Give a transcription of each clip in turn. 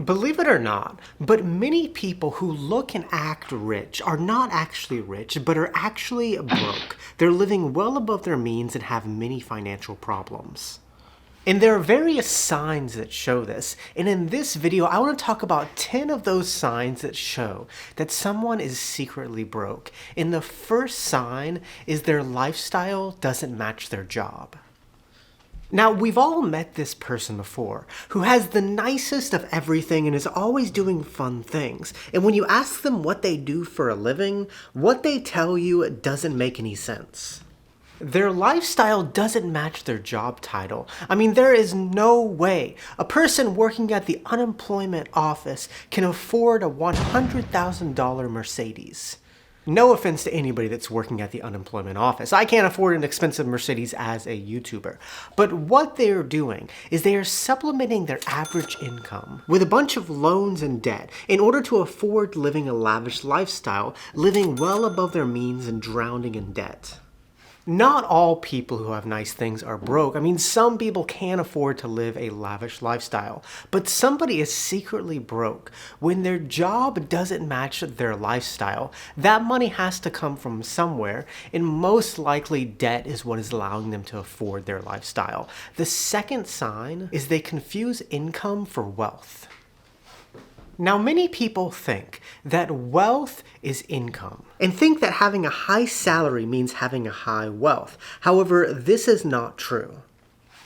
Believe it or not, but many people who look and act rich are not actually rich, but are actually broke. They're living well above their means and have many financial problems. And there are various signs that show this, and in this video I want to talk about 10 of those signs that show that someone is secretly broke. And the first sign is their lifestyle doesn't match their job. Now, we've all met this person before, who has the nicest of everything and is always doing fun things. And when you ask them what they do for a living, what they tell you doesn't make any sense. Their lifestyle doesn't match their job title. I mean, there is no way a person working at the unemployment office can afford a $100,000 Mercedes. No offense to anybody that's working at the unemployment office. I can't afford an expensive Mercedes as a YouTuber. But what they're doing is they are supplementing their average income with a bunch of loans and debt in order to afford living a lavish lifestyle, living well above their means and drowning in debt. Not all people who have nice things are broke. I mean, some people can afford to live a lavish lifestyle, but somebody is secretly broke when their job doesn't match their lifestyle. That money has to come from somewhere, and most likely debt is what is allowing them to afford their lifestyle. The second sign is they confuse income for wealth. Now, many people think that wealth is income and think that having a high salary means having a high wealth. However, this is not true.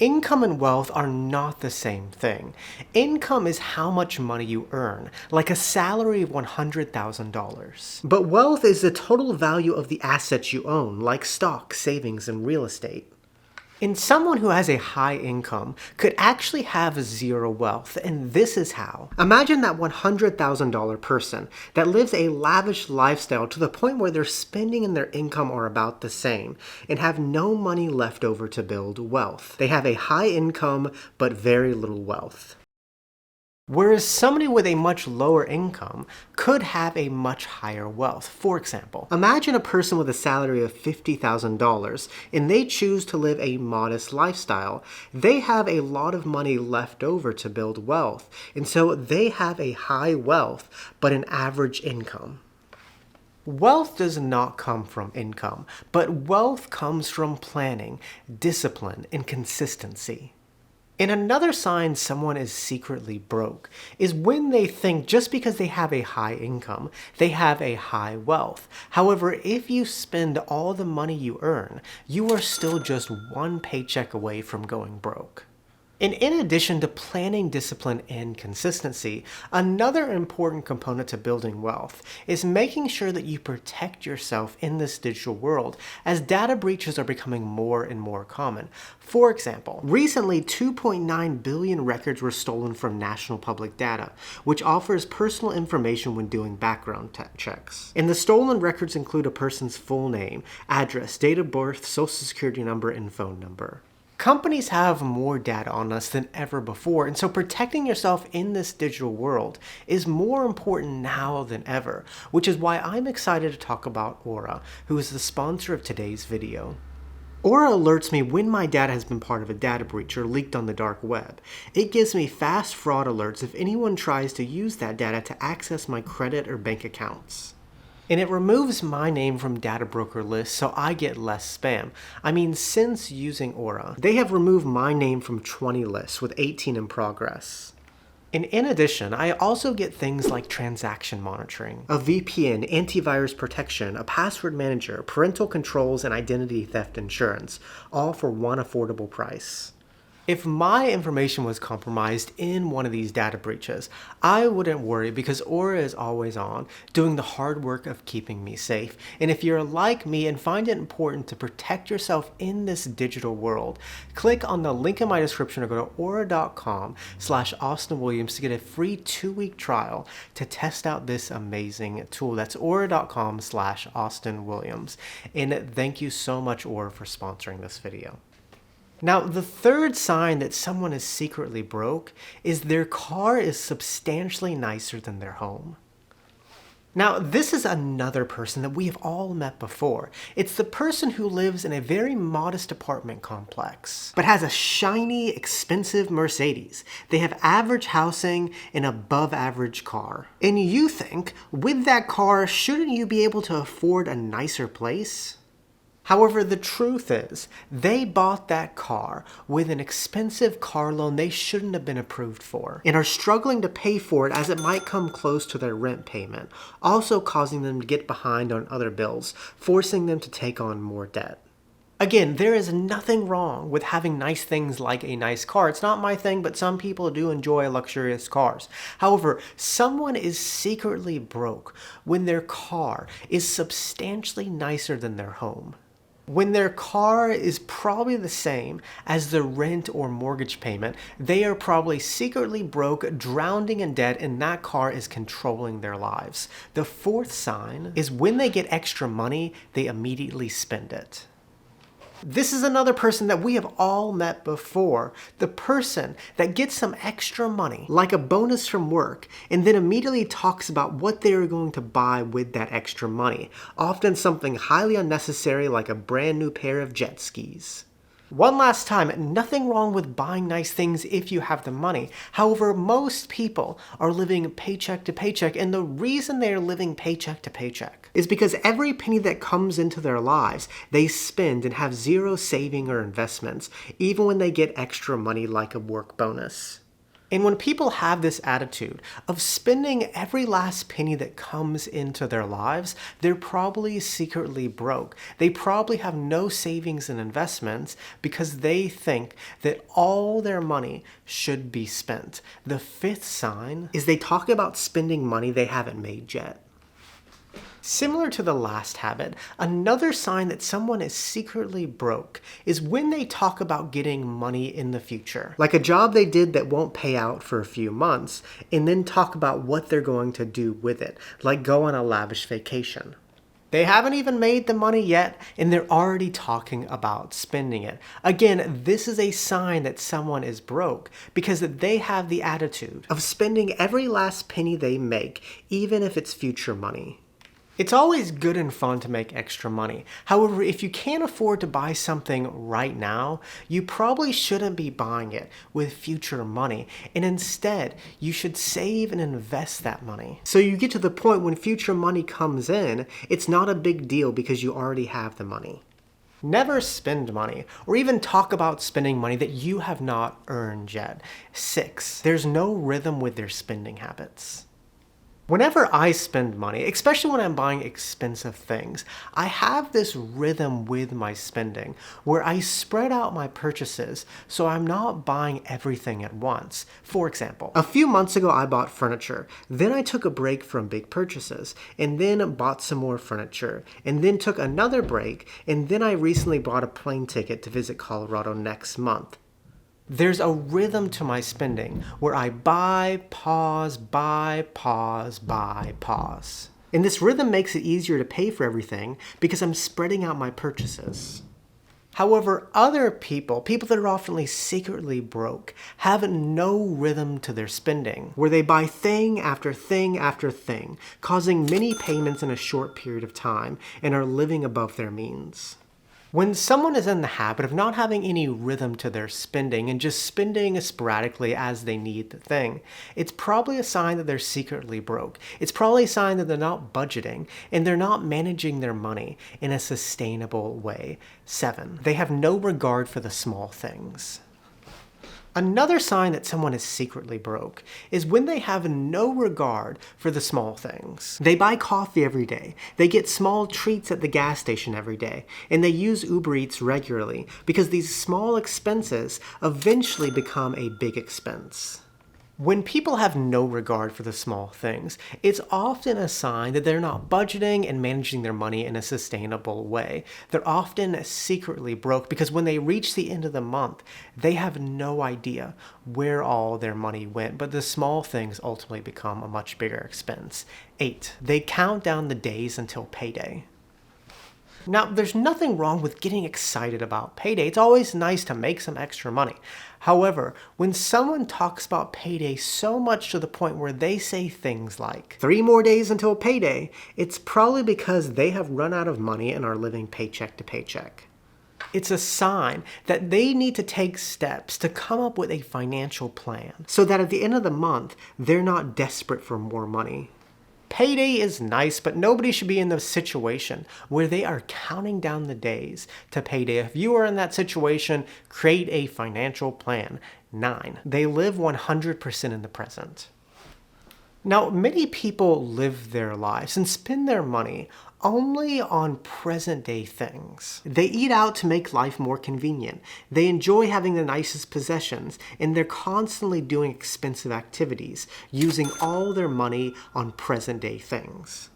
Income and wealth are not the same thing. Income is how much money you earn, like a salary of $100,000. But wealth is the total value of the assets you own, like stock, savings, and real estate. And someone who has a high income could actually have zero wealth, and this is how. Imagine that $100,000 person that lives a lavish lifestyle to the point where their spending and their income are about the same and have no money left over to build wealth. They have a high income but very little wealth. Whereas somebody with a much lower income could have a much higher wealth. For example, imagine a person with a salary of $50,000 and they choose to live a modest lifestyle. They have a lot of money left over to build wealth, and so they have a high wealth but an average income. Wealth does not come from income, but wealth comes from planning, discipline, and consistency. And another sign someone is secretly broke is when they think just because they have a high income, they have a high wealth. However, if you spend all the money you earn, you are still just one paycheck away from going broke. And in addition to planning, discipline, and consistency, another important component to building wealth is making sure that you protect yourself in this digital world as data breaches are becoming more and more common. For example, recently 2.9 billion records were stolen from National Public Data, which offers personal information when doing background checks. And the stolen records include a person's full name, address, date of birth, social security number, and phone number. Companies have more data on us than ever before, and so protecting yourself in this digital world is more important now than ever, which is why I'm excited to talk about Aura, who is the sponsor of today's video. Aura alerts me when my data has been part of a data breach or leaked on the dark web. It gives me fast fraud alerts if anyone tries to use that data to access my credit or bank accounts. And it removes my name from data broker lists so I get less spam. I mean, since using Aura, they have removed my name from 20 lists with 18 in progress. And in addition, I also get things like transaction monitoring, a VPN, antivirus protection, a password manager, parental controls, and identity theft insurance, all for one affordable price. If my information was compromised in one of these data breaches, I wouldn't worry because Aura is always on, doing the hard work of keeping me safe. And if you're like me and find it important to protect yourself in this digital world, click on the link in my description or go to aura.com/AustinWilliams to get a free 2-week trial to test out this amazing tool. That's aura.com/AustinWilliams. And thank you so much, Aura, for sponsoring this video. Now, the third sign that someone is secretly broke is their car is substantially nicer than their home. Now, this is another person that we have all met before. It's the person who lives in a very modest apartment complex, but has a shiny, expensive Mercedes. They have average housing and above average car. And you think, with that car, shouldn't you be able to afford a nicer place? However, the truth is, they bought that car with an expensive car loan they shouldn't have been approved for, and are struggling to pay for it as it might come close to their rent payment, also causing them to get behind on other bills, forcing them to take on more debt. Again, there is nothing wrong with having nice things like a nice car. It's not my thing, but some people do enjoy luxurious cars. However, someone is secretly broke when their car is substantially nicer than their home. When their car is probably the same as the rent or mortgage payment, they are probably secretly broke, drowning in debt, and that car is controlling their lives. The fourth sign is when they get extra money, they immediately spend it. This is another person that we have all met before. The person that gets some extra money, like a bonus from work, and then immediately talks about what they are going to buy with that extra money. Often something highly unnecessary like a brand new pair of jet skis. One last time, nothing wrong with buying nice things if you have the money. However, most people are living paycheck to paycheck, and the reason they are living paycheck to paycheck is because every penny that comes into their lives, they spend and have zero saving or investments, even when they get extra money like a work bonus. And when people have this attitude of spending every last penny that comes into their lives, they're probably secretly broke. They probably have no savings and investments because they think that all their money should be spent. The fifth sign is they talk about spending money they haven't made yet. Similar to the last habit, another sign that someone is secretly broke is when they talk about getting money in the future. Like a job they did that won't pay out for a few months, and then talk about what they're going to do with it, like go on a lavish vacation. They haven't even made the money yet, and they're already talking about spending it. Again, this is a sign that someone is broke because they have the attitude of spending every last penny they make, even if it's future money. It's always good and fun to make extra money. However, if you can't afford to buy something right now, you probably shouldn't be buying it with future money. And instead, you should save and invest that money. So you get to the point when future money comes in, it's not a big deal because you already have the money. Never spend money, or even talk about spending money that you have not earned yet. 6, there's no rhythm with their spending habits. Whenever I spend money, especially when I'm buying expensive things, I have this rhythm with my spending where I spread out my purchases so I'm not buying everything at once. For example, a few months ago I bought furniture, then I took a break from big purchases, and then bought some more furniture, and then took another break, and then I recently bought a plane ticket to visit Colorado next month. There's a rhythm to my spending where I buy, pause, buy, pause, buy, pause. And this rhythm makes it easier to pay for everything because I'm spreading out my purchases. However, other people that are often secretly broke, have no rhythm to their spending, where they buy thing after thing after thing, causing many payments in a short period of time, and are living above their means. When someone is in the habit of not having any rhythm to their spending and just spending sporadically as they need the thing, it's probably a sign that they're secretly broke. It's probably a sign that they're not budgeting and they're not managing their money in a sustainable way. 7, they have no regard for the small things. Another sign that someone is secretly broke is when they have no regard for the small things. They buy coffee every day, they get small treats at the gas station every day, and they use Uber Eats regularly because these small expenses eventually become a big expense. When people have no regard for the small things, it's often a sign that they're not budgeting and managing their money in a sustainable way. They're often secretly broke because when they reach the end of the month, they have no idea where all their money went, but the small things ultimately become a much bigger expense. 8, they count down the days until payday. Now, there's nothing wrong with getting excited about payday. It's always nice to make some extra money. However, when someone talks about payday so much to the point where they say things like, 3 more days until payday, it's probably because they have run out of money and are living paycheck to paycheck. It's a sign that they need to take steps to come up with a financial plan so that at the end of the month, they're not desperate for more money. Payday is nice, but nobody should be in the situation where they are counting down the days to payday. If you are in that situation, create a financial plan. 9. They live 100% in the present. Now, many people live their lives and spend their money only on present-day things. They eat out to make life more convenient. They enjoy having the nicest possessions, and they're constantly doing expensive activities, using all their money on present-day things.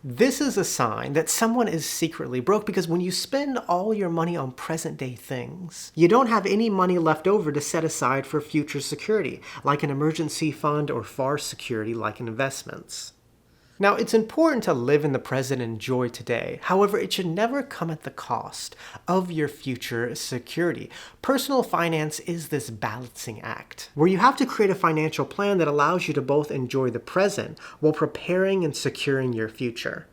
This is a sign that someone is secretly broke because when you spend all your money on present-day things, you don't have any money left over to set aside for future security, like an emergency fund or far security like investments. Now, it's important to live in the present and enjoy today. However, it should never come at the cost of your future security. Personal finance is this balancing act, where you have to create a financial plan that allows you to both enjoy the present while preparing and securing your future.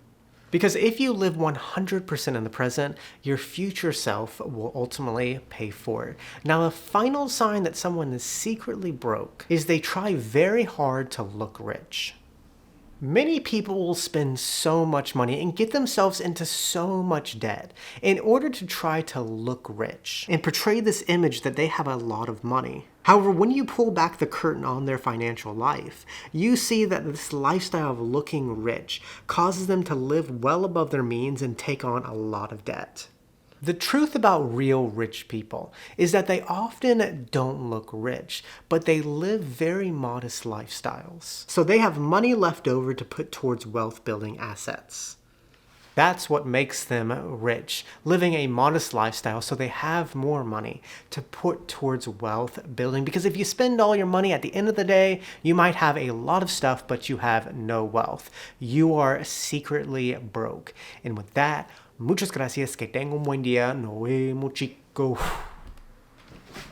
Because if you live 100% in the present, your future self will ultimately pay for it. Now, a final sign that someone is secretly broke is they try very hard to look rich. Many people will spend so much money and get themselves into so much debt in order to try to look rich and portray this image that they have a lot of money. However, when you pull back the curtain on their financial life, you see that this lifestyle of looking rich causes them to live well above their means and take on a lot of debt. The truth about real rich people is that they often don't look rich, but they live very modest lifestyles. So they have money left over to put towards wealth-building assets. That's what makes them rich, living a modest lifestyle so they have more money to put towards wealth building. Because if you spend all your money at the end of the day, you might have a lot of stuff, but you have no wealth. You are secretly broke. And with that, muchas gracias, que tenga un buen día, nos vemos chicos.